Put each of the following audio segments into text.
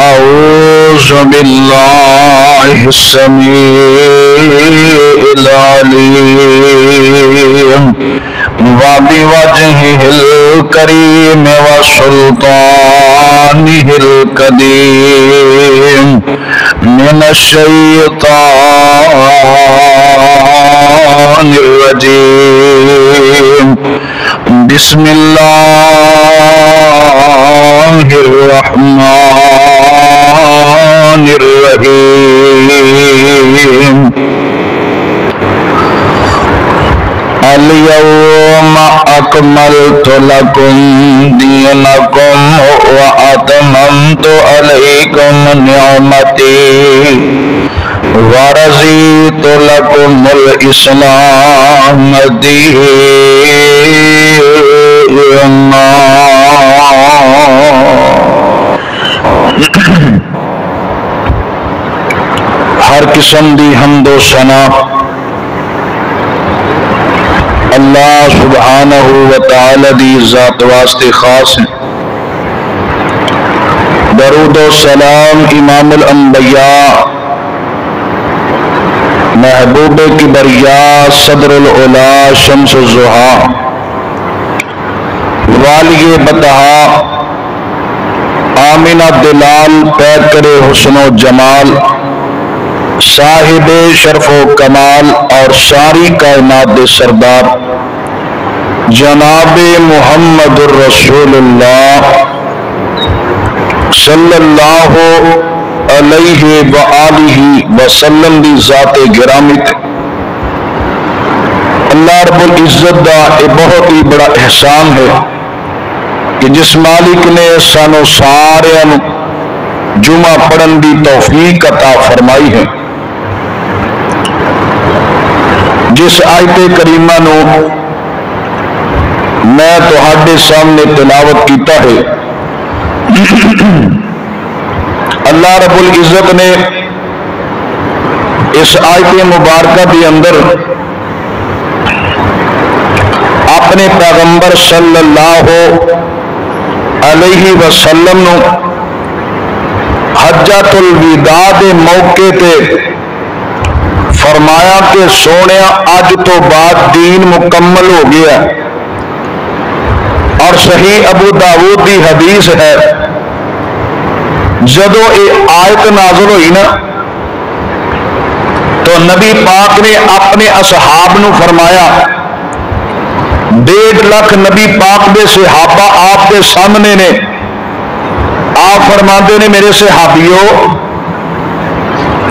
أعوذ بالله السميع العليم وبوجهه الكريم وسلطانه القديم من الشيطان الرجيم بسم الله الرحمن الرحيم اليوم أكملت لكم دينكم وأتممت عليكم نعمتي ورضيت لكم الإسلام دينا. ہر قسم دی حمد و ثنا اللہ سبحانہ و تعالی دی ذات واسطے خاص ہے. درود و سلام امام الانبیاء محبوب کبریاء صدر العلا شمس الضحا والی بطحا آمنہ دلال پیکر حسن و جمال صاحب شرف و کمال اور ساری کائنات دے سردار جناب محمد الرسول اللہ صلی اللہ علیہ وآلہ وسلم دی ذات گرامی تے اللہ رب العزت دا ایک بہت ہی بڑا احسان ہے کہ جس مالک نے سانو سارے جمعہ پڑھن دی توفیق عطا فرمائی ہے. جس آیت کریمہ نو میں تہاڈے سامنے تلاوت کیتا ہے، اللہ رب العزت نے اس آیت مبارکہ کے اندر اپنے پیغمبر صلی اللہ علیہ وسلم نو حجۃ الوداع دے موقع تے فرمایا کہ سونیا اج تو بعد دین مکمل ہو گیا. اور صحیح ابو داؤد دی حدیث ہے جدو یہ آیت نازل ہوئی نا تو نبی پاک نے اپنے اصحاب نو فرمایا، 1.5 لاکھ نبی پاک دے صحابہ آپ کے سامنے نے. آپ فرماتے نے میرے صحابیو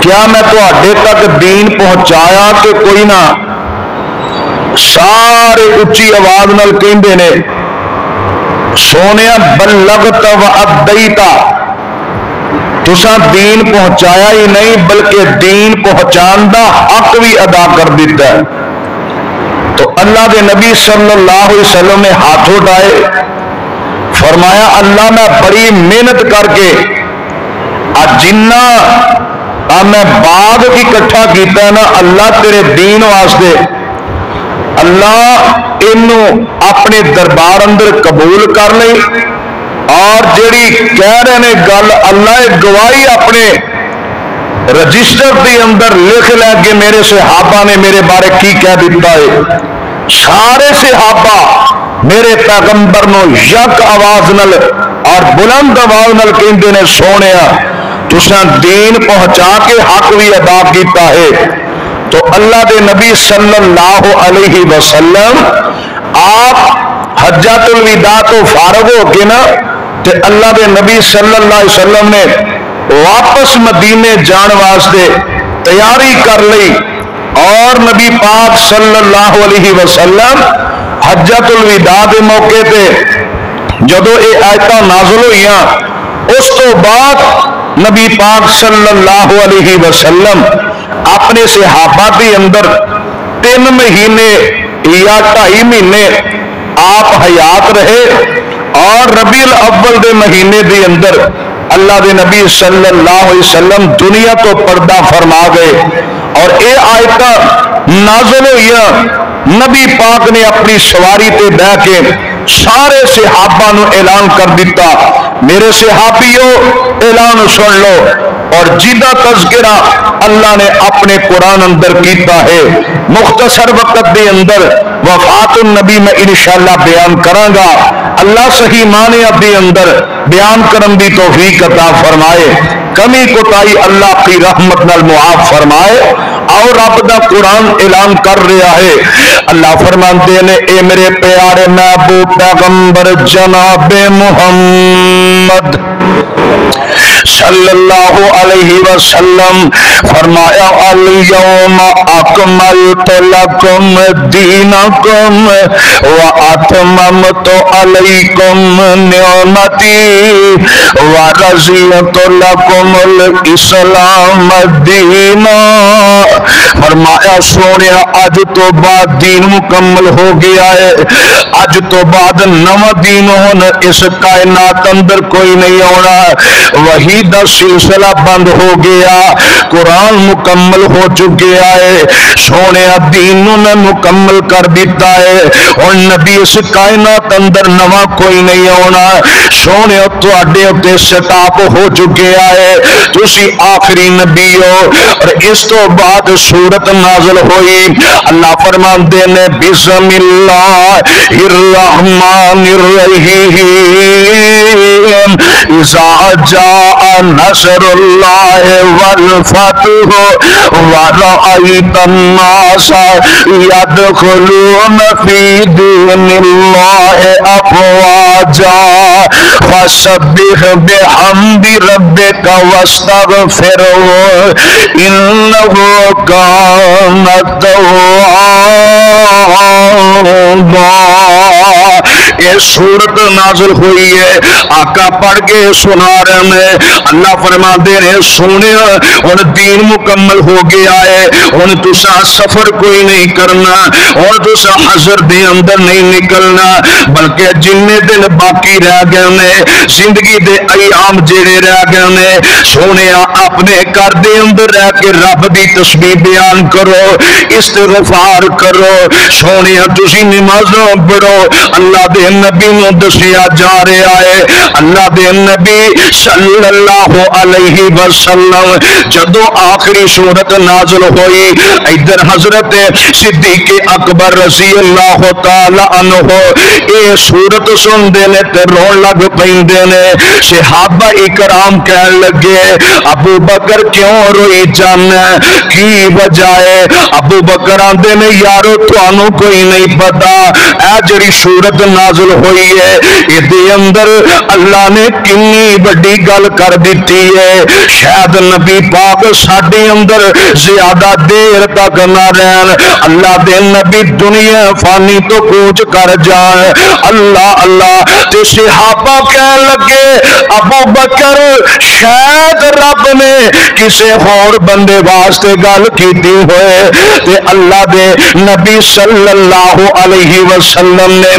کیا میں تواڈے تک دین پہنچایا کہ کوئی نہ؟ سارے اچھی آواز نال کہندے نے سونیا بلغت و ادیتا، تساں دین پہنچایا ہی نہیں بلکہ دین پہنچان دا حق بھی ادا کر دیتا ہے. تو اللہ کے نبی صلی اللہ علیہ وسلم نے ہاتھ اٹھائے، فرمایا اللہ میں بڑی محنت کر کے جنہ میں باغ اکٹھا کیتا ہے نا اللہ تیرے دین واسطے، اللہ انہوں اپنے دربار اندر قبول کر لئی. اور جیڑی کہہ رہے نے گل اللہ گواہی اپنے رجسٹر دی اندر لکھ لے کہ میرے صحابہ نے میرے بارے کی کہہ دیتا ہے. سارے صحابہ میرے پیغمبر نو یک آواز نل اور بلند آواز نل کہندے نے سونیا تساں دین پہنچا کے حق بھی ادا کیتا ہے. تو اللہ دے نبی صلی اللہ علیہ وسلم آپ حجۃ الوداع تو فارغ ہو کے نا تے اللہ دے نبی صلی اللہ علیہ وسلم نے واپس مدینے جان واسطے تیاری کر لی. اور نبی پاک صلی اللہ علیہ وسلم حجۃ الوداع دے موقع تے جدو یہ آیتاں نازل ہوئیاں اس تو بعد نبی پاک صلی اللہ علیہ وسلم اپنے صحابہ کے اندر 3 مہینے یا 2.5 مہینے آپ حیات رہے. اور ربیع الاول دے مہینے دے اندر اللہ دے نبی صلی اللہ علیہ وسلم دنیا تو پردہ فرما گئے. اور اے آیتاں نازل ہوئی، نبی پاک نے اپنی سواری تے بیٹھ کے سارے صحابہ نو اعلان کر دیتا، میرے صحابیو اعلان سن لو، اور جیدہ تذکرہ اللہ نے اپنے قرآن اندر کیتا ہے، مختصر وقت دے اندر وفات النبی میں انشاءاللہ بیان کراں گا۔ اللہ صحیح معنی دے اندر بیان کرن دی توفیق عطا فرمائے، کمی کوتاہی اللہ کی رحمت نال معاف فرمائے۔ اور رب دا قرآن اعلان کر رہا ہے، اللہ فرماتے نے اے میرے پیارے محبوب پیغمبر جناب محمد صلی اللہ علیہ وسلم، فرمایا الیوم اکملت لکم دینکم واتممت علیکم نعمتی ورضیت لکم الاسلام دینا۔ فرمایا سونیا اج تو بعد دین مکمل ہو گیا ہے، اج تو بعد نواں دین ہون اس کائنات اندر کوئی نہیں ہونا، وہی دا سلسلہ بند ہو گیا، قرآن مکمل ہو چکا ہے، سونے دین نے مکمل کر دیتا ہے، اور نبی اس کائنات اندر نواں کوئی نہیں ہونا، سونے تواڈے تے سٹاپ ہو چکا ہے، تسی آخری نبی ہو۔ اور اس تو بعد سورت نازل ہوئی، اللہ فرماندے نے بسم اللہ الرحمن الرحیم اذا جاء نصر اللہ والفتح ورأیت الناس يدخلون فی دین اللہ افواجا فسبح بحمد ربک واستغفرہ انہ کان توابا۔ یہ سورت نازل ہوئی ہے، آقا پڑھ کے سنا رہے ہیں، اللہ فرما دے رہے سونے اور دین مکمل ہو گیا ہے، اور تسا سفر کوئی نہیں کرنا، اور تسا حضر دے اندر نہیں نکلنا، بلکہ جننے دن باقی رہ گئے نے، زندگی دے ایام جڑے رہ گئے نے، سونے اپنے گھر دے اندر رہ کے رب دی تسبیح بیان کرو، استغفار کرو، سونے تسی نماز پڑھو۔ اللہ دے نبی نو دسیا جا رہا ہے، اللہ دے نبی صلی اللہ علیہ وسلم جدو آخری سورت نازل ہوئی، ادھر حضرت صدیق اکبر رضی اللہ تعالی عنہ اے سورت سن دے نے تے رون لگ پیندے نے، صحابہ اکرام کہن لگے ابو بکر کیوں روئی جانا کی وجہ ہے؟ ابو بکر آندے نے یارو تانوں کوئی نہیں پتا، اے جڑی سورت نازل ہوئی ہے یہ اندر اللہ نے کنی بڑی گل کر دیتی ہے، شاید نبی پاک ساڈے اندر زیادہ دیر تک نہ رہن، اللہ دے نبی دنیا فانی تو کوچ کر جائے۔ اللہ اللہ تے صحابہ کہنے لگے ابو بکر شاید رب نے کسے اور بندے واسطے گل کیتی ہوئے، تے اللہ دے نبی صلی اللہ علیہ وسلم نے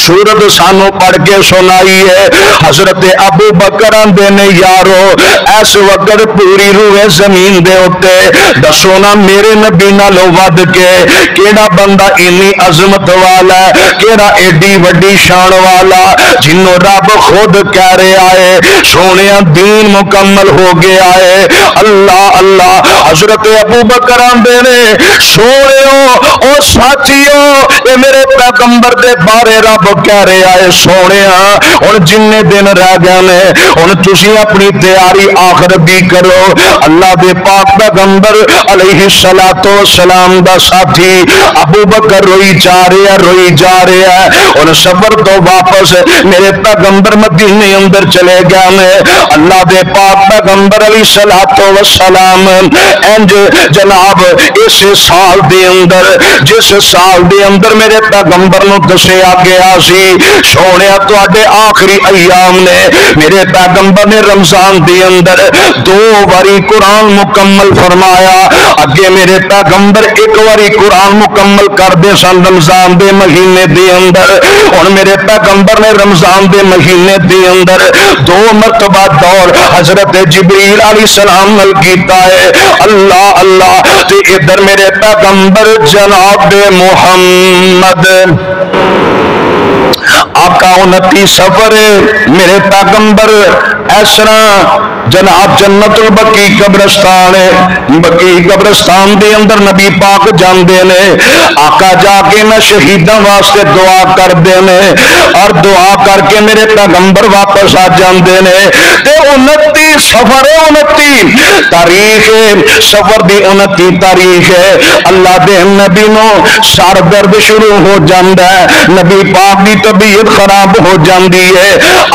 سورت سانو پڑھ کے سنائی ہے۔ حضرت ابو بکر آندے نے یارو اس وقت پوری روئے زمین دے اتے دسو نا میرے نبی نالو ود کے کیڑا بندہ اینی عظمت والا ہے، کیڑا ایڈی وڈی شان والا جنوں رب خود کہہ رہا ہے سونے دین مکمل ہو گیا ہے۔ اللہ اللہ حضرت ابو بکر آندے نے سوڑیو او ساتھیو اے میرے پیغمبر دے بارے رب کہہ رہا ہے سونے اور جننے دن رہ گئے نے اور تسی اپنی تیاری آخر دی کرو۔ اللہ دے پاک پیغمبر علیہ السلام دا ساتھی ابو بکر روئی جا رہا ہے اور سفر تو واپس میرے پیغمبر مدینے اندر چلے گئے نے۔ اللہ دے پاک پیغمبر علیہ السلام انج جناب اس سال دے اندر جس سال دے اندر میرے پیغمبر نو دسیا گیا سی سونے تواڈے آخری ایام نے، میرے پیغمبر نے رمضان دے اندر 2 باری قرآن مکمل فرمایا، اگے میرے پیغمبر 1 باری قرآن مکمل کر دے سن رمضان دے مہینے دے اندر، اور میرے پیغمبر نے رمضان دے مہینے دے اندر 2 مرتبہ دور حضرت جبریل علیہ السلام نال کیتا ہے۔ اللہ اللہ تے ادھر میرے پیغمبر جناب محمد آقا 29 سفر میرے پیغمبر اس طرح جناب جنت البقی قبرستان ہے، بقی قبرستان دے اندر نبی پاک جاندے نے، آقا جا کے نہ شہیداں واسطے دعا کر دے نے اور دعا کر کے میرے پیغمبر واپس آ جاندے نے تے 29 سفر 29 تاریخ سفر دی 29 تاریخ ہے، اللہ دے نبی نو سر درد شروع ہو جاندا ہے، نبی پاک دی طبیعت خراب ہو جاندی ہے،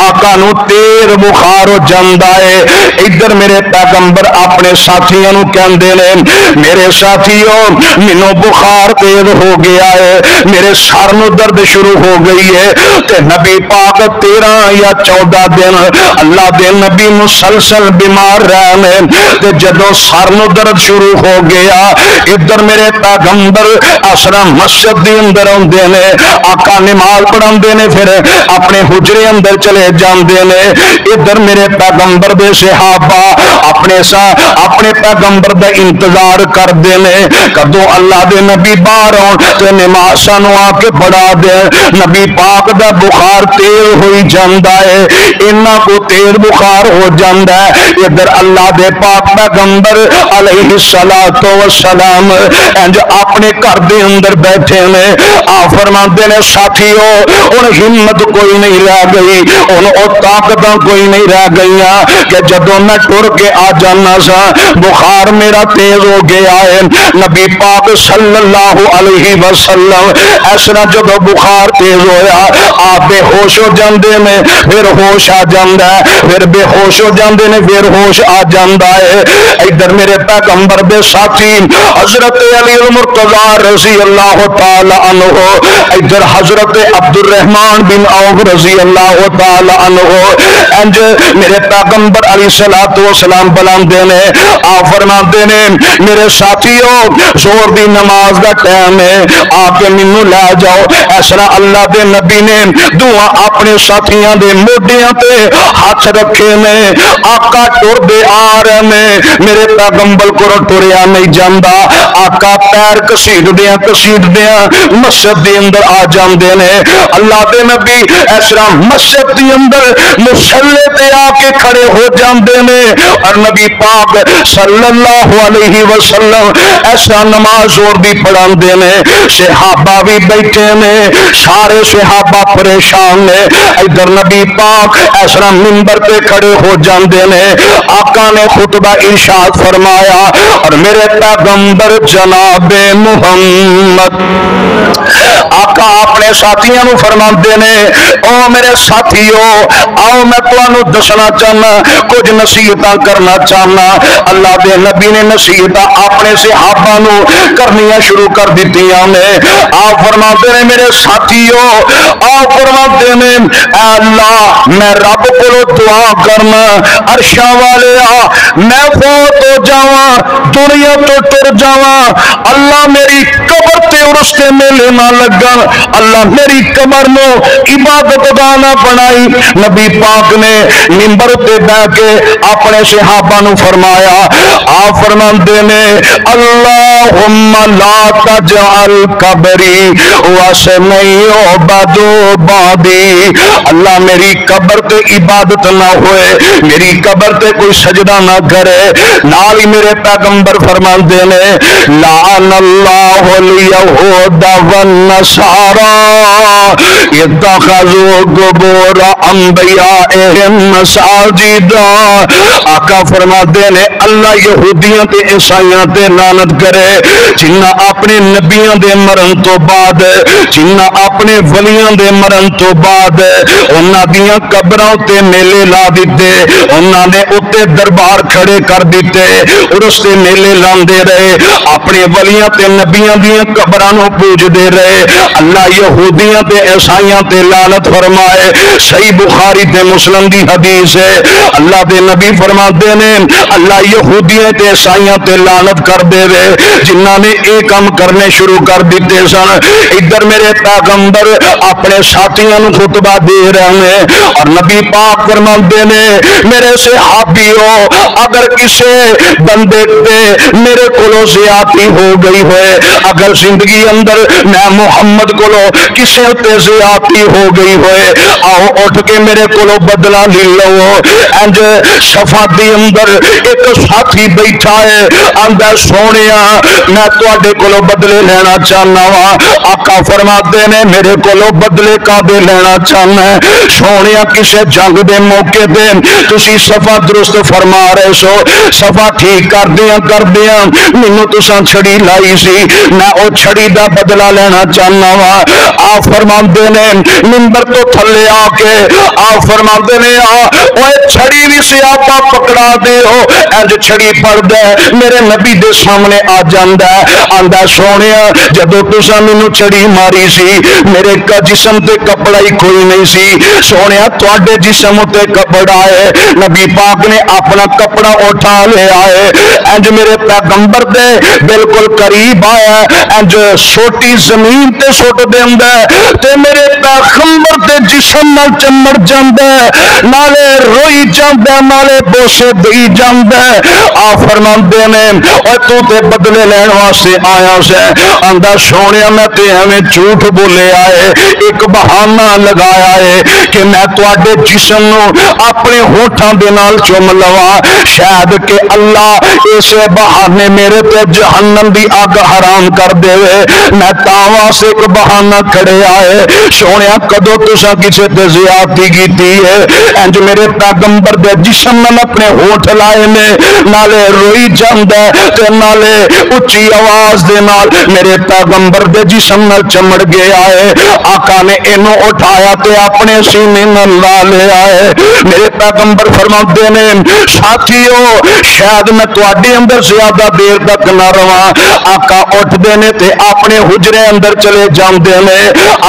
آقا نو تیر بخار ہو جاندا ہے۔ ادھر میرے پیغمبر اپنے ساتھیوں نو کہندے نے میرے ساتھیوں مینوں بخار تیز ہو گیا ہے، میرے سر نو درد شروع ہو گئی ہے تے نبی پاک 13 یا 14 دن اللہ دے نبی مسلسل بیمار رہے تے جدوں سر نو درد شروع ہو گیا ادھر میرے پیغمبر اسرا مسجد دے اندر اوندے نے، آقا نماز پڑھاندے نے، پھر اپنے حجرے اندر چلے جاندے نے، ادھر میرے پیغمبر دے صحابہ اپنے پیغمبر دا انتظار کردے نے کدوں اللہ دے نبی باہر آن تے نماز سانو آ کے پڑھا دے، نبی پاک دا بخار تیز ہوئی جاندا ہے، انہاں کو تیز بخار ہو جاندا ہے، ادھر اللہ دے پاک پیغمبر علیہ الصلوۃ والسلام انج اپنے گھر دے اندر بیٹھے نے، آ فرماندے نے ساتھیو ہن ہمت کوئی نہیں رہ گئی، ہن او طاقتاں کوئی نہیں رہ گئیاں کہ جدوں میں ٹر کے آ جانا سا بخار میرا تیز ہو گیا ہے۔ نبی پاک صلی اللہ علیہ وسلم اس طرح جدوں بخار تیز ہویا آپ بے ہوش ہو جاندے نے، پھر ہوش آ جاندا ہے، پھر بے ہوش ہو جاندے نے، پھر ہوش آ جاندا ہے۔ ادھر میرے پیغمبر دے ساتھی حضرت علی المرتضی رضی اللہ تعالی عنہ، ادھر حضرت عبد الرحمن بن عوف رضی اللہ تعالی عنہ، انج میرے پیغمبر علیہ الصلوۃ والسلام بلاندے نے، آپ فرماندے نے میرے ساتھیو زور دی نماز دا ٹائم ہے، آ کے مینوں لے جاؤ۔ اس طرح اللہ دے نبی نے دعا اپنے ساتھیاں دے موڈیاں تے ہاتھ رکھے نے، آقا ٹر دے آ رہے نے، میرے پیغمبر کو ٹریا نہیں جاندا، آقا پیر کسیددیاں مسجد دے اندر آ جاندے نے، اللہ دے نبی اس طرح مسجد دے اندر مصلی تے آ کے کھڑے ہو جاندے نے اور نبی پاک صلی اللہ علیہ وسلم ایسا نماز زور دی پڑھاندے نے، صحابہ بھی بیٹھے نے، سارے صحابہ پریشان نے، ادھر نبی پاک ایسا منبر پہ کھڑے ہو جاندے نے، آقا نے خطبہ ارشاد فرمایا اور میرے پیغمبر جناب محمد آقا اپنے ساتھیوں نو فرماندے نے او میرے ساتھیو آؤ میں تانوں دسنا چاہنا کچھ نصیحتاں کرنا چاہنا۔ اللہ دے نبی نے نصیحتاں اپنے صحابہ نو کرنیاں شروع کر دتیاں نے، آپ فرماتے ہیں میرے ساتھیو آپ فرماتے ہیں اے اللہ میں رب کو دعا کرنا عرشاں والے میں فوت ہو جاواں دنیا تو ٹر جاواں، اللہ میری قبر تے عرس تے میلے نہ لگن، اللہ میری قبر نو عبادت دا نہ بنائی۔ نبی پاک نے منبر تے بیٹھ کے اپنے صحابہ نو فرمایا، آپ فرماندے نے اللہم لا تجعل قبری واسمی عباد بعدی، اللہ میری قبر تے عبادت نہ ہوئے، میری قبر تے کوئی سجدہ نہ کرے۔ نال ہی میرے پیغمبر فرماندے نے لعن اللہ الیہود والنصارى اتخذوا قبور انبیائہم مساجدا، آقا فرماتے نے اللہ یہودیاں تے عیسائیاں تے لعنت کرے جنہ اپنے نبیاں دے مرن تو بعد جنہ اپنے ولیاں دے مرن تو بعد انہاں دیاں قبراں تے میلے لا دیتے، انہاں نے اتے دربار کھڑے کر دیتے اور اس تے میلے لاندے رہے، اپنے ولیاں تے نبیاں دیاں قبراں نو پوج دے رہے۔ اللہ یہودیاں تے عیسائیاں تے لعنت فرمائے۔ صحیح بخاری تے مسلم دی حدیث ہے، اللہ دے نبی فرماتے فرماتے نے اللہ یہودیاں تے عیسائیاں تے لعنت کر دے وے جنہاں نے اے کام کرنے شروع کر دیتے سن. ادھر میرے پیغمبر اپنے ساتھیاں نو خطبہ دے رہے ہیں اور نبی پاک فرماتے نے میرے صحابیو اگر کسے بندے تے میرے کولو زیادتی ہو گئی ہوئے, اگر زندگی اندر میں محمد کولو کسے تے زیادتی ہو گئی ہوئے, آؤ اٹھ کے میرے کولو بدلہ لے لو. انج صفا دی اندر ایک ساتھی بیٹھا ہے آندا سونیا میں تواڈے کولو بدلے لینا چاہنا وا. آقا فرماتے نے میرے کولو بدلے کادے لینا چاہنا ہے سونیا کسے جنگ دے موقع تے تسی صفا درست فرما رہے سو, صفا ٹھیک کر دیاں مینوں تساں چھڑی لائی سی میں او چھڑی دا بدلہ لینا چاہنا وا. آپ فرماتے نے منبر تو تھلے آ کے آپ فرماتے نے اوے چھڑی بھی سیاپا پکڑا دیو. انج چھڑی پڑ دے میرے نبی دے سامنے آ جاندا آندا سونیا جدو تساں مینوں چھڑی ماری سی میرے جسم تے کپڑا ہی کوئی نہیں سی, سونیا تواڈے جسم تے کپڑا ہے. نبی پاک نے اپنا کپڑا اٹھا لیا ہے انج میرے پیغمبر دے بالکل قریب آیا انج سوٹی زمین تے سٹ دیندا تے میرے پیغمبر دے جسم نال چمڑ جاندا نالے روئی جاندا نالے بوسے دئی جاندا. آ فرماندے نے او تو تے بدلے لین واسطے آیا سے آندا سونیا میں تے ایویں جھوٹ بولیا ہے ایک بہانہ لگایا ہے کہ میں تواڈے جسم نو اپنے ہونٹاں دے نال چوم لواں شاید کہ اللہ اس بہانے میرے تے جہنم دی اگ حرام کر دے. میں تاواں سے ایک بہانہ کھڑیا ہے سونیا کدو تساں کسے تے زیادتی کیتی ہے انج میرے پیغمبر دے جسم نال اپنے ہونٹ لائے نے نالے روئی جاندا تے نالے اچھی آواز دے نال میرے پیغمبر دے جسم نال چمڑ گیا ہے. آقا نے اینو اٹھایا تے اپنے سینے نال لا لیا ہے. میرے پیغمبر فرماتے نے ساتھیو شاید میں تواڈے اندر زیادہ دیر تک نہ رواں. آقا اٹھ دے نے تے اپنے حجرے اندر چلے جاندے نے.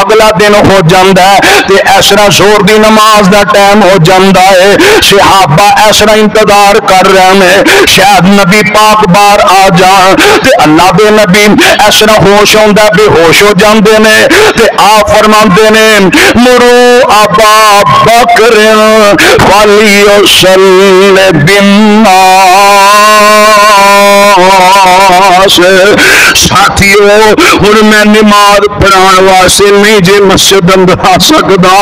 اگلا دن ہو جاندا ہے تے ایسرا زور دی نماز دا ٹائم ہو جاندا ہے. صحابہ ایسرا انتظار کر رہے ہیں شاید نبی پاک باہر آ جان تے اللہ دے نبی ایسرا ہوش ہوندا بے ہوش ہو جاندے نے تے آپ فرماندے نے مرو ابا بکر فلیصلی بالناس. ساتھیو ہن میں نماز پڑھان واسطے نہیں جے مسجد اندر آ سکدا.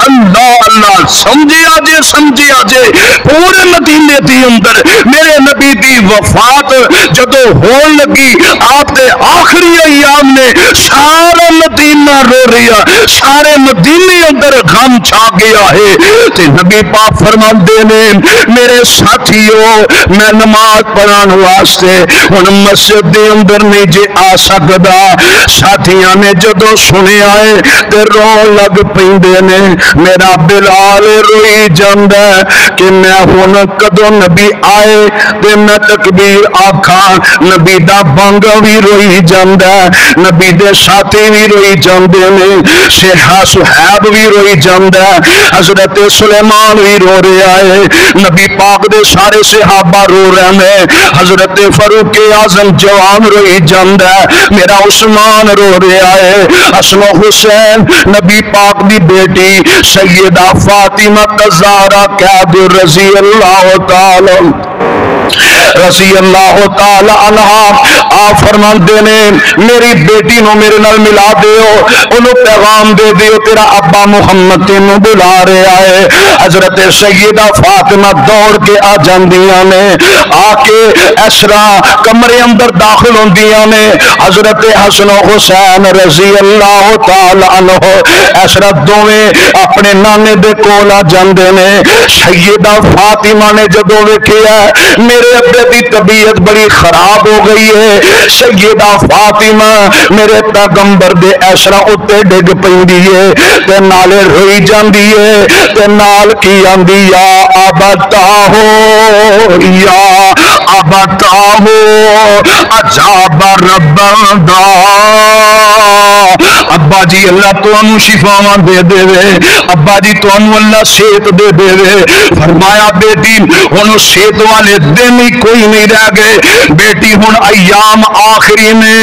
اللہ اللہ سمجھیا جے پورے مدینے دی اندر میرے نبی دی وفات جدو ہون لگی آپ دے آخری ایام نے سارا مدینہ رو رہا سارے مدینے اندر غم چھا گیا ہے تے نبی پاک فرماندے نے میرے ساتھیو میں نماز پڑھان واسطے ہن مسجد دے اندر نہیں جے آ سکدا. ساتھیاں نے جدو سنیا ہے تے رو لگ پیندے نے. میرا بلال روئی جاندا کہ میں ہن کدو نبی آئے تے میں تکبیر آکھاں. نبی دا بانگ بھی روئی جاندا نبی دے ساتھی بھی روئی جاندے نے. صہیب بھی روئی جاندا حضرت سلیمان بھی رو رہا ہے. نبی پاک دے سارے صحابہ رو رہے ہیں. حضرت فاروق اعظم جوان روئی جاندا میرا عثمان رو رہا ہے. حسن و حسین نبی پاک دی بیٹی سیدہ فاطمہ الزہرا قید رضی اللہ تعالی عنہ آپ فرماندے نے میری بیٹی نو میرے نال ملا دیو انہوں پیغام دے دیو تیرا ابا محمد تینوں بلا رہا ہے. حضرت سیدہ فاطمہ دوڑ کے آ جاندیاں نے آ کے اسرا کمرے اندر داخل ہوندیاں نے. حضرت حسن و حسین رضی اللہ تعالی عنہ اسرا دوویں اپنے نانے دے کول آ جاندے نے. سیدہ فاطمہ نے جدوں ویکھیا میرے ابے دی طبیعت بڑی خراب ہو گئی ہے سیدہ فاطمہ میرے پیغمبر دے اسرا اتے ڈگ پیندی ہے تے نالے روئی جاندی ہے تے نال کی آندی یا ابتا ہو عجاب ربنا ابا جی اللہ تمہیں شفاواں دے دے، ابا جی تمہیں اللہ صحت دے دے۔ فرمایا بیٹی ہن صحت والے دن ہی کوئی نہیں رہ گئے، بیٹی ہن ایام آخری نے،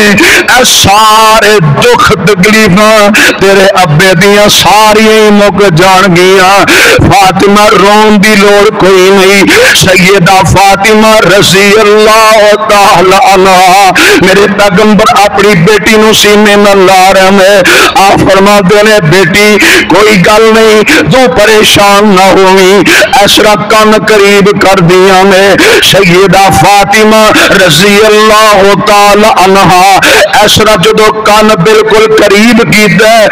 اے سارے دکھ تکلیفاں تیرے ابے دیاں ساریاں مک جان گیاں، فاطمہ رون دی لوڑ کوئی نہیں۔ سیدہ فاطمہ رضی اللہ تعالی عنہا میرے پیغمبر اپنی بیٹی نو سینے نال لا رہے ہیں، آپ فرما دینے بیٹی کوئی گل نہیں تو پریشان نہ ہوئی، ایسا کن قریب کر دیا میں۔ سیدہ فاطمہ رضی اللہ تعالی عنہا ایسا جدو کن بالکل قریب کیتا ہے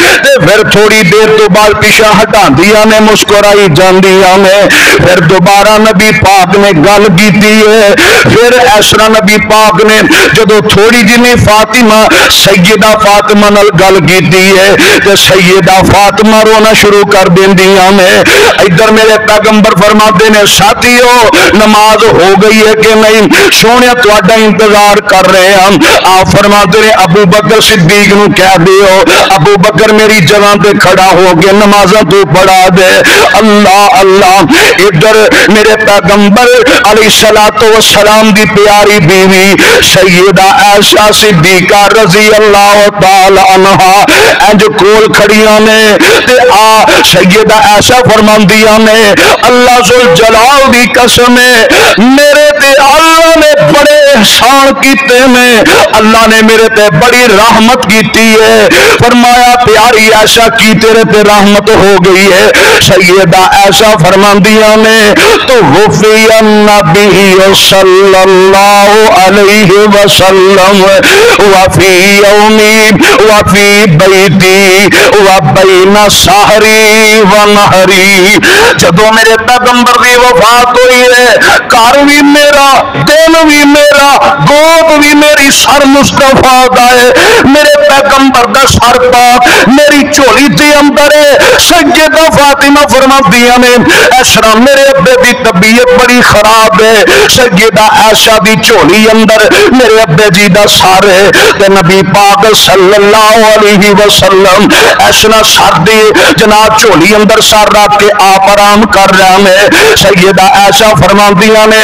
پھر تھوڑی دیر تو بعد پیچھے ہٹا دیا نے، مسکرائی جاندیا میں، پھر دوبارہ نبی پاک نے گل کیتی ہے، پھر ایسا نبی پاک نے جدو تھوڑی جنی فاطمہ سیدہ فاطمہ نال گل کیتی ہے تو سیدہ فاطمہ رونا شروع کر دیندیاں میں۔ ادھر میرے پیغمبر فرماتے نے ساتھیو نماز ہو گئی ہے کہ نہیں؟ سونے تہاڈا انتظار کر رہے ہم۔ آپ فرماتے نے ابو بکر صدیق نو کہہ دیو ابو بکر میری جگہ پہ کھڑا ہو کے نمازاں تو پڑھا دے۔ اللہ اللہ ادھر میرے پیغمبر علیہ الصلوۃ والسلام دی پیاری بیوی سیدہ عائشہ صدیقہ رضی اللہ تعالی عنہا انج کول کھڑیاں نے تے آ سیدہ عائشہ فرماندیاں نے اللہ ذوالجلال دی قسم ہے میرے تے اللہ نے بڑے احسان کیتے نے، اللہ نے میرے تے بڑی رحمت کیتی ہے۔ فرمایا پیاری عائشہ کی تیرے تے رحمت ہو گئی ہے؟ سیدہ عائشہ فرماندیاں نے تو وفی النبی صلی اللہ علیہ وسلم وفی یومی وفی بیتی وبین سحری ونہری، جدو میرے پیغمبر دی وفات ہوئی ہے گھر بھی میرا دل بھی میرا گود بھی میری، سر مصطفیٰ دا ہے، میرے پیغمبر دا سر پاک میری چولی تے اندر ہے۔ سیدہ فاطمہ فرماندیاں نے ایسا میرے ابے دی طبیعت بڑی خراب ہے، سیدہ عائشہ دی چولی اندر میرے ابے جی دا سر ہے تے نبی پاک صلی اللہ علیہ وسلم ایسا سر دی جناب چولی اندر سر رکھ کے آپ آرام کر رہا ہے۔ سیدہ عائشہ فرماندیاں نے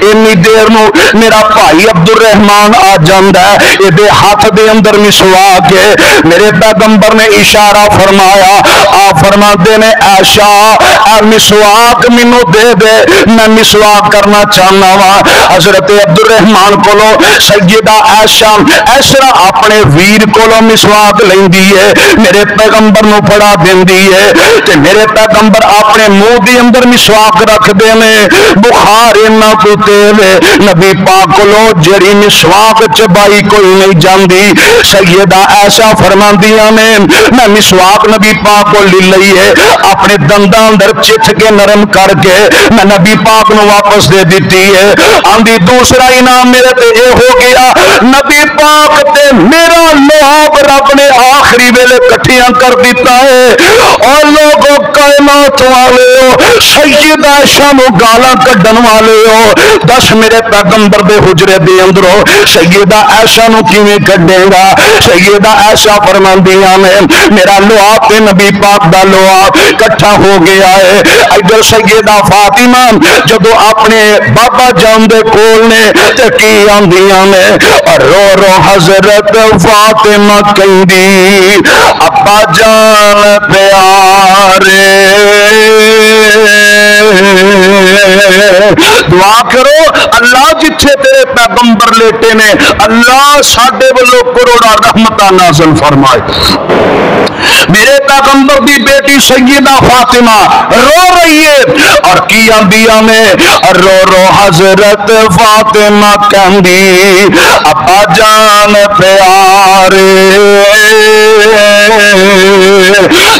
انی دیر نو میرا بھائی عبد الرحمان آ جاندا ہے، یہ ہاتھ دے اندر مسواک ہے، میرے پیغمبر نے اشارہ فرمایا، آپ فرماتے نے عائشہ اے مسواک مینوں دے دے میں مسواک کرنا چاہنا وا۔ حضرت عبد الرحمان کولو سیدہ عائشہ ایسا اپنے ویر کولو مسواک لیندی ہے، میرے پیغمبر نو پڑا دیندی ہے تے میرے پیغمبر اپنے منہ دی اندر مسواک رکھ دے نے، بخار نہ کو تیل نبی پاک کولو جڑی مسواک چبائی کوئی نہیں جاندی۔ سیدہ عائشہ فرماندیاں نے میں مسواک نبی پاک کو لے لئی ہے، اپنے دنداں اندر چٹھ کے نرم کر کے میں نبی پاک نو واپس دے دیتی ہے۔ آندھی دوسرا انعام میرے تے اے ہو گیا نبی پاک تے میرا لواب رب نے آخری ویلے کٹھیاں کر دیتا ہے۔ اور لوگوں کائنات والے ہو سیدہ عائشہ نو گالاں کڈن والے ہو، دس میرے پیغمبر دے حجرے دے اندروں سیدہ عائشہ نو کیویں کڈے گا؟ سیدہ عائشہ فرماندیاں نے میرا لواب تے نبی پاک دا لواب کٹھا ہو گیا ہے۔ ادھر سیدہ فاطمہ جدو اپنے بابا جان دے کول نے تے کی آندیاں نے رو رو حضرت فاطمہ کہندی ابا جان پیارے دعا کرو اللہ جتھے تیرے پیغمبر لیٹے نے اللہ ساڈے ولوں کروڑا رحمتاں نازل فرمائے۔ میرے پیغمبر دی بیٹی سیدہ فاطمہ رو رہی ہے اور کی انبیاء میں رو رو حضرت فاطمہ کہندی ابا جان پیارے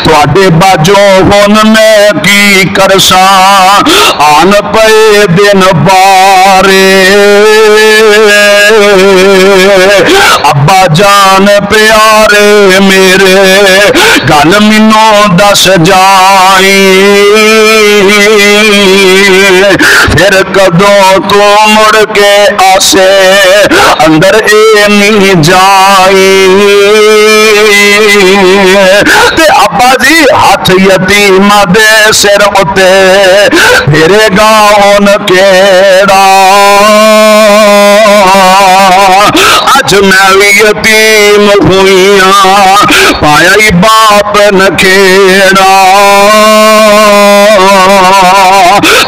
تواڈے باجو ہن میں کی کرساں آن پے دن بارے ابا جان پیارے میرے گل مینوں دس جائی پھر کدوں تو مڑ کے آسے اندر اے نہیں جائی تے ابا جی ہاتھ یتیم دے سر اتے پھرے گا ان کیڑا اج میں بھی یتیم ہوئیاں پایا ہی باپ نکھیڑا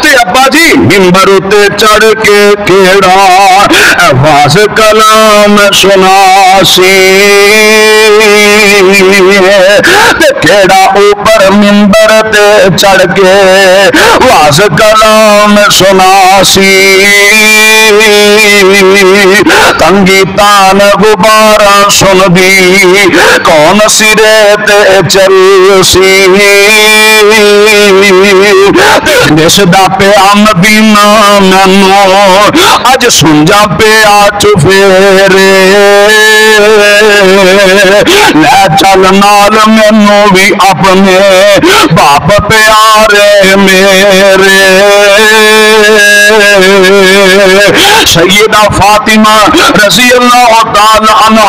تے ابا جی ممبر تے چڑھ کے کیڑا آواز کلام سنا سی تے کیڑا اوپر ممبر تے چڑھ کے آواز کلام سنا سی تنگی تان غبارہ سن دی کون سرے تے چل سی جس دا پہ آمدینہ مینو اج سنجا پہ آچ فیرے لے چل نال مینو بھی اپنے باپ پیارے میرے سیدہ فاطمہ رضی اللہ تعالی عنہ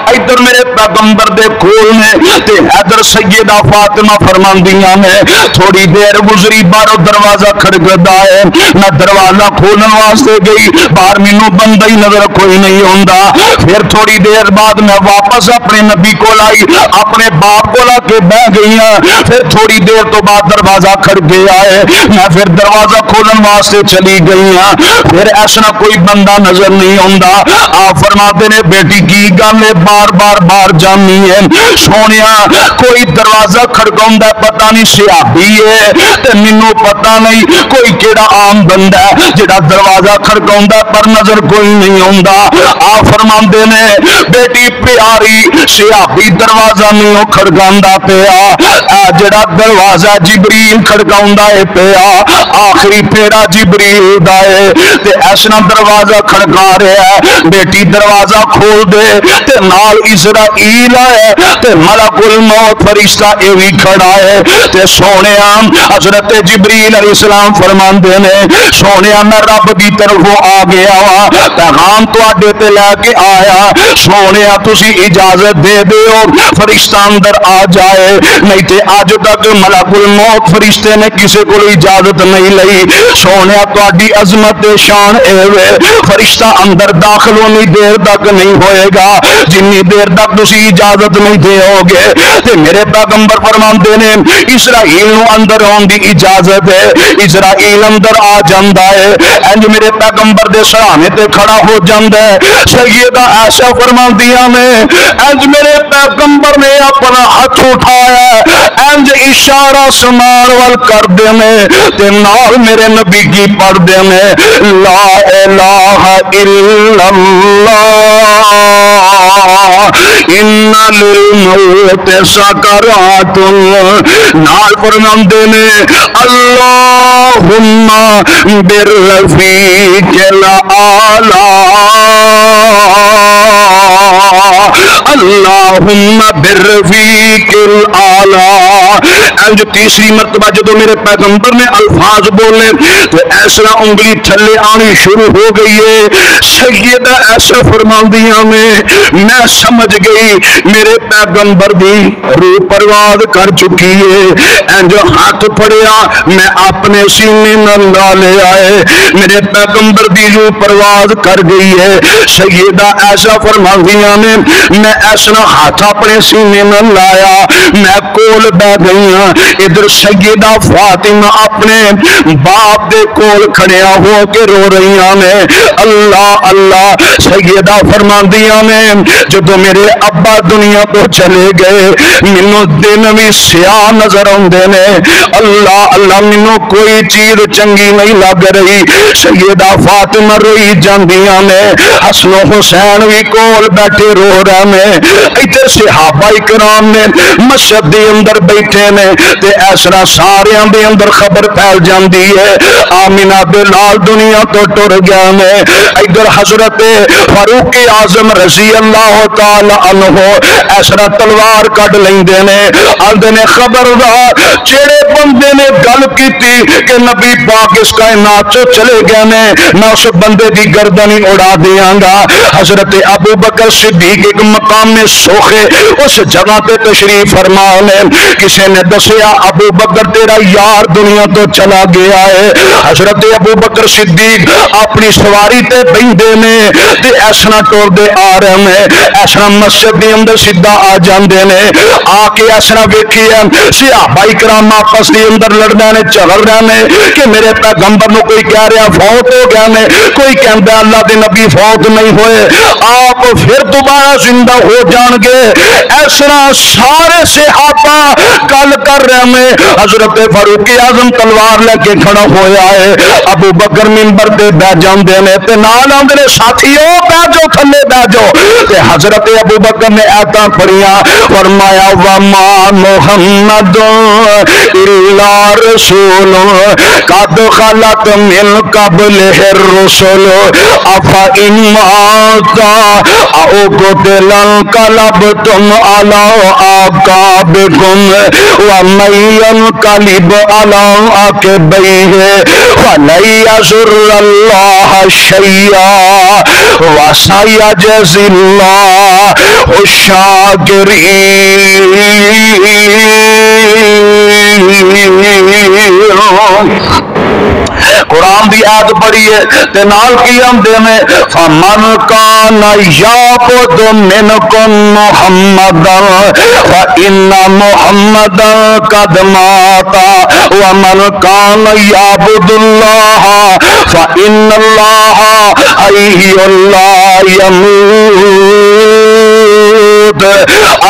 ادھر میرے پیغمبر دے کول نے تے ادھر سیدہ فاطمہ فرماندیاں نے تھوڑی دیر گزری باہروں دروازہ کھڑکدا ہے میں دروازہ کھولن واسطے گئی باہر مینوں بندہ ہی نظر کوئی نہیں ہوندا پھر تھوڑی دیر بعد میں واپس اپنے نبی کول آئی اپنے باپ کول آ کے بیٹھ گئی ہاں پھر تھوڑی دیر تو بعد دروازہ کھڑ گیا ہے میں پھر دروازہ کھولن واسطے چلی گئی ہاں پھر ایسا کوئی بندہ نظر نہیں ہوندا آپ فرماتے نے بیٹی کی گل ہے بار بار باہر جانی ہے سونیا کوئی دروازہ کھڑکاوندا پتہ نہیں صحابی ہے تے مینوں پتہ نہیں کوئی کیڑا عام بندہ ہے جڑا دروازہ کھڑکاوندا پر نظر کوئی نہیں ہوندا آپ فرماندے نے بیٹی پیاری صحابی دروازہ نہیں کھڑکاوندا پیا جڑا دروازہ جبریل کھڑکاوندا ہے پیا آخری پھیرا جبریل دا ہے تے ایسا دروازہ کھڑکا رہا ہے بیٹی دروازہ کھول دے تے نال اسرائیل ہے تے ملک الموت فرشتہ اے بھی کھڑا ہے تے سونے حضرت جبریل علیہ السلام فرماندے نے سونے میں رب دی طرفوں آ گیا وا پیغام تواڈے تے لے کے آیا سونے تسی اجازت دے دیو فرشتہ اندر آ جائے نہیں تے اج تک ملک الموت فرشتے نے کسی کو اجازت نہیں لئی سونے تواڈی عظمت شان اے وے فرشتہ اندر داخل ہونی دیر تک نہیں ہوئے گا جنی دیر تک تسی اجازت نہیں دیو گے تے میرے پیغمبر فرماندے نے اسرائیل نو اندر آن دی اجازت ہے اسرائیل اندر آ جاندا ہے انج میرے پیغمبر دے سرانے تے کھڑا ہو جاندا ہے سیدہ عائشہ فرماندیاں نے انج میرے پیغمبر نے اپنا ہاتھ اٹھایا انج اشارہ سمار ول کر دے نے تے نال میرے نبی کی پڑھ دے نے لا الہ الا اللہ ان للموت سکرات نال فرماندے نے اللہم بالرفیق الاعلی اللہم بالرفیق الاعلی انج تیسری مرتبہ جدو میرے پیغمبر نے الفاظ بولے تو ایسا انگلی تھلے آنی شروع ہو گئی ہے سیدہ ایسا فرماندیاں میں سمجھ گئی میرے پیغمبر دی روح پرواز کر چکی ہے انج ہاتھ پڑیا میں اپنے سینے نہ لے آئے میرے پیغمبر دی روح پرواز کر گئی ہے سیدہ ایسا فرماندیاں میں ایسا ہاتھ اپنے سینے نہ لایا میں کول بیٹھ گئی ہاں ادھر سیدہ فاطمہ اپنے باپ دے کول کھڑیا ہو کے رو رہی ہیں اللہ اللہ سیدہ فرماندیاں نے جدو میرے ابا دنیا تو چلے گئے مینوں دن بھی سیاہ نظر آندے نے اللہ اللہ مینوں کوئی چیز چنگی نہیں لگ رہی سیدہ فاطمہ روئی جاندیاں نے حسن و حسین بھی کول بیٹھے رو رہے ہیں. ادھر صحابہ کرام نے مسجد دے اندر بیٹھے نے تے اس طرح سارے دے اندر خبر پھیل جاندی ہے آمینہ دے لال دنیا تو ٹر گیا نے. ادھر حضرت فاروق اعظم رضی اللہ تعالی عنہ اس طرح تلوار کڈ لیندے نے آندے نے خبردار جڑے بندے نے گل کیتی کہ نبی پاک اس کائنات چ چلے گئے نے میں اس بندے دی گردن ہی اڑا دیاں گا. حضرت ابو بکر صدیق ایک مقام سوخے اس جگہ تے تشریف فرما نے. کسی نے دسیا ابو بکر تیرا یار دنیا تو چلا گیا ہے. حضرت ابو بکر صدیق اپنی سواری تے بیندے نے تے ایسنا ٹور دے آ رہے ہیں ایسنا مسجد دے اندر سیدھا آ جاندے نے آ کے ایسنا ویکھیا صحابہ کرام آپس دے اندر لڑنے نے جھگڑ رہے ہیں کہ میرے پیغمبر نو کوئی کہہ رہا فوت ہو گیا نے کوئی کہندا اللہ دے نبی فوت نہیں ہوئے آپ پھر دوبارہ زندہ ہو جان گے. اس طرح سارے صحابہ گل کر رہے ہیں. حضرت فاروق اعظم تلوار لے کے کھڑا ہویا ہے. ابو بکر منبر تے بیٹھ جاندے نے تے نال آندے نے ساتھیو بیٹھ جاؤ تھلے بیٹھ جاؤ. تے حضرت ابو بکر نے آیتاں پڑھیاں فرمایا وما محمد الا رسول قد خلت من قبلہ الرسل افإن مات او قتل انقلبتم على أعقابكم ومن ينقلب على عقبيه فلن يضر الله شيئا وسيجزي الله الشاكرين. قرآن دی آیت پڑھی ہے تے نال کی آندے نے فمن کان یعبد منکم محمدا فإن محمدا قد مات ومن کان یعبد اللہ فإن اللہ حی لا یموت.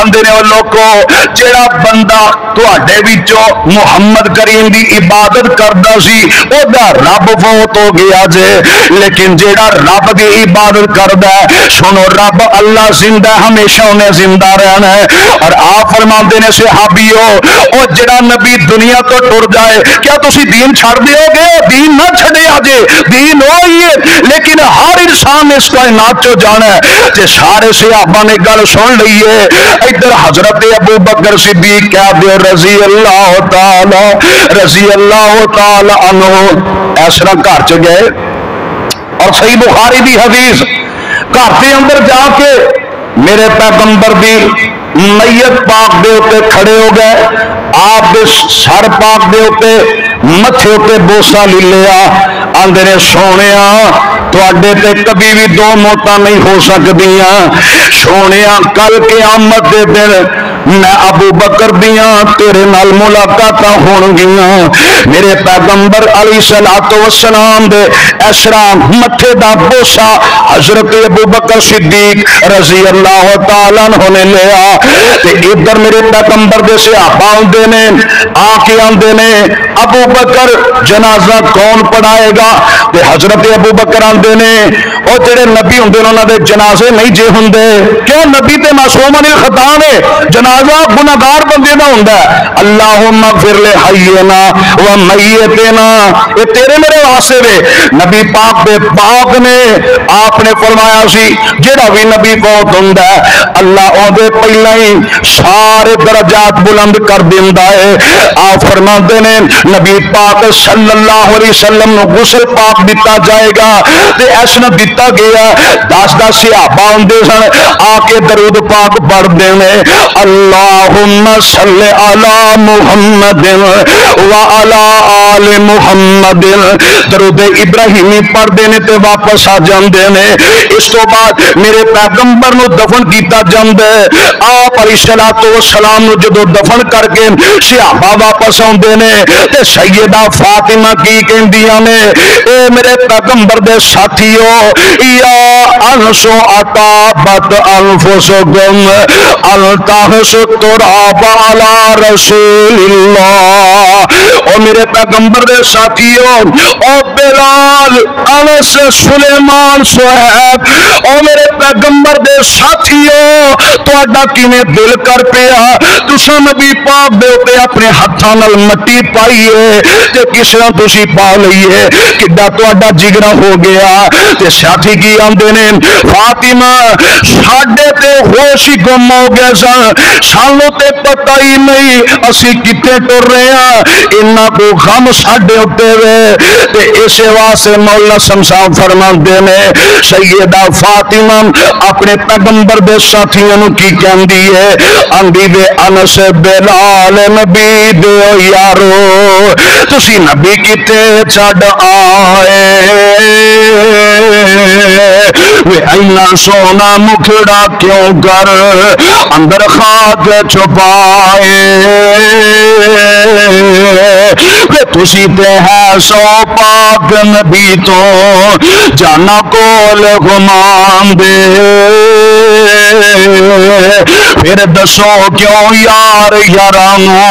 آندے نے لوگو جڑا بندہ تواڈے وچوں محمد کریم دی عبادت کردا سی او دا رب فوت ہو گیا جے لیکن جیڑا رب دی عبادت کردا ہے سنو رب اللہ زندہ ہمیشہ انہیں زندہ رہنا ہے. اور آپ فرماندے نے صحابیو او جڑا نبی دنیا تو ٹر جائے کیا تسی دین چھڑ دیو گے؟ دین نہ چھڑے آجے دین وہی ہے لیکن ہر انسان اس کائنات چو جانا ہے. تے سارے صحابہ نے گل سن لئی ہے. ادھر حضرت ابو بکر صدیق کہہ دیو رضی اللہ تعالی عنہ اس طرح گھر چ گئے اور صحیح بخاری دی حدیث گھر کے اندر جا کے میرے پیغمبر دی میت پاک دے اوتے کھڑے ہو گئے. آپ دے سر پاک دے اوتے متھے اوتے بوسا لے لیا. آندے نے سونیا تواڈے تے کبھی بھی دو موتاں نہیں ہو سکدیاں. سونیا کل قیامت دے دن میں ابو بکر دیاں تیرے نال ملاقاتاں ہون گیاں. میرے پیغمبر علیہ الصلوۃ والسلام دے اسرا متھے دا بوسا حضرت ابو بکر صدیق رضی اللہ تعالی عنہ نے لیا. تے ادھر میرے پیغمبر دے صحابہ ہوندے نے آ کے آندے نے ابو بکر جنازہ کون پڑھائے گا؟ تے حضرت ابو بکر آندے نے او جڑے نبی ہوندے انہاں دے جنازے نہیں جے ہوندے کیوں نبی تے معصوم عن الخطا نے جنازہ گناہگار بندے دا ہوندا ہے. اللہم اغفر لحینا و میتنا اے تیرے میرے واسطے وے. نبی پاک دے پاک نے آپ نے فرمایا سی جڑا بھی نبی فوت ہوندا ہے اللہ او دے پہلا ہی سارے درجات بلند کر دیندا ہے. آپ فرماندے نے نبی پاک صلی اللہ علیہ وسلم نو غسل پاک دتا جائے گا تے اس نو دتا گیا 10 صحابہ ہوندے سن آ کے درود پاک پڑھ دے نے اللہم صلی علی محمد و علی آل محمد. درود ابراہیمی پڑھ دے نے تے واپس آ جاندے نے. اس تو بعد میرے پیغمبر نو دفن کیتا جاندا ہے. آپ علیہ الصلوۃ والسلام نو جدو دفن کر کے صحابہ واپس آندے نے تے سیدہ فاطمہ کی کہندیاں نے اے میرے پیغمبر دے ساتھیو یا انسو اتابت انفسکم التحس التراب علی رسول اللہ۔ او میرے پیغمبر دے ساتھیوں، او بلال، انس، سلیمان، صہیب، او میرے پیغمبر دے ساتھیوں، تہاڈا کیویں دل کر پیا تساں نبی پاک دے اوپر اپنے ہاتھاں نال مٹی پائی ہے تے کس طرح تسی پا لئی ہے، کڈا تہاڈا جگرا ہو گیا۔ تے ساتھی کی آندے نے فاطمہ ساڈے تے ہوش ہی گم ہو گیا سانوں تے پتہ ہی نہیں اسی کتے ٹر رہے ہاں، انہاں کو غم ساڈے اوتے وے۔ تے اسے واسطے مولا شمشان فرماندے نے سیدہ فاطمہ اپنے پیغمبر دے ساتھیاں نو کی کہندی ہے، آندی وے انس بلال نبی دے یارو تسی نبی کتے چھڈ آئے وے اینا سونا مکھڑا کیوں کر اندر خاک چھپائے وے تسی تے ہے سو پاک نبی تو جانا کول گمان دے پھر دسو کیوں یار یارانو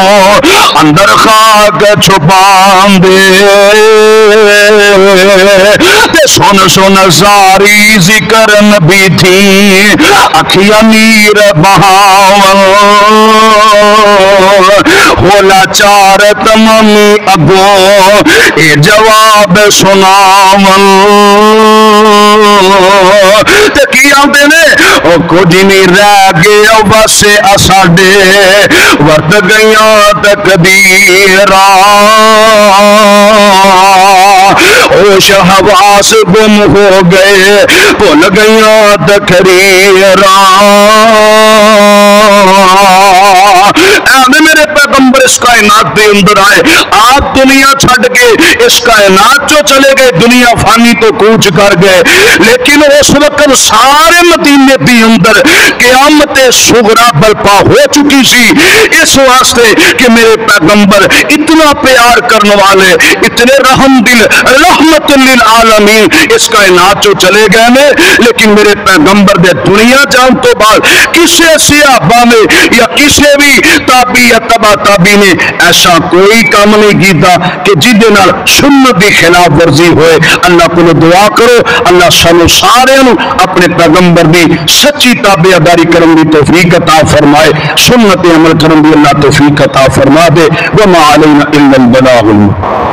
اندر خاک چھپان دے تے سن سن زاری ذکر نبی تھی اکھیاں نیر بہاون ہولا چار تمامی اگوں اے جواب سناون تے کی آندے نے او کچھ نہیں رہ گیا واسے اساڈے ورت گئیاں تقدیراں ہوش حواس گم ہو گئے بھول گئیاں تقریراں۔ میرے پیغمبر اس کائنات دے اندر آئے، آپ دنیا چھڑ کے اس کائنات جو چلے گئے، دنیا فانی تو کوچ کر گئے، لیکن اس وقت سارے مدینے دی اندر قیامت صغرا برپا ہو چکی سی، اس واسطے کہ میرے پیغمبر اتنا پیار کرنے والے، اتنے رحم دل، رحمت للعالمین اس کائنات جو چلے گئے نے، لیکن میرے پیغمبر دے دنیا جان تو بعد کسے صحابہ نے یا کسے بھی تابعی یا تبع تابعی نے ایسا کوئی کام نہیں کیتا کہ جدے نال سنت دی خلاف ورزی ہوئے۔ اللہ کو دعا کرو اللہ سانو سارے اپنے پیغمبر دی سچی تابعداری کرن دی توفیق عطا فرمائے، سنت عمل کرن دی اللہ توفیق عطا فرما دے۔ وما علینا الا البلاغ المبین۔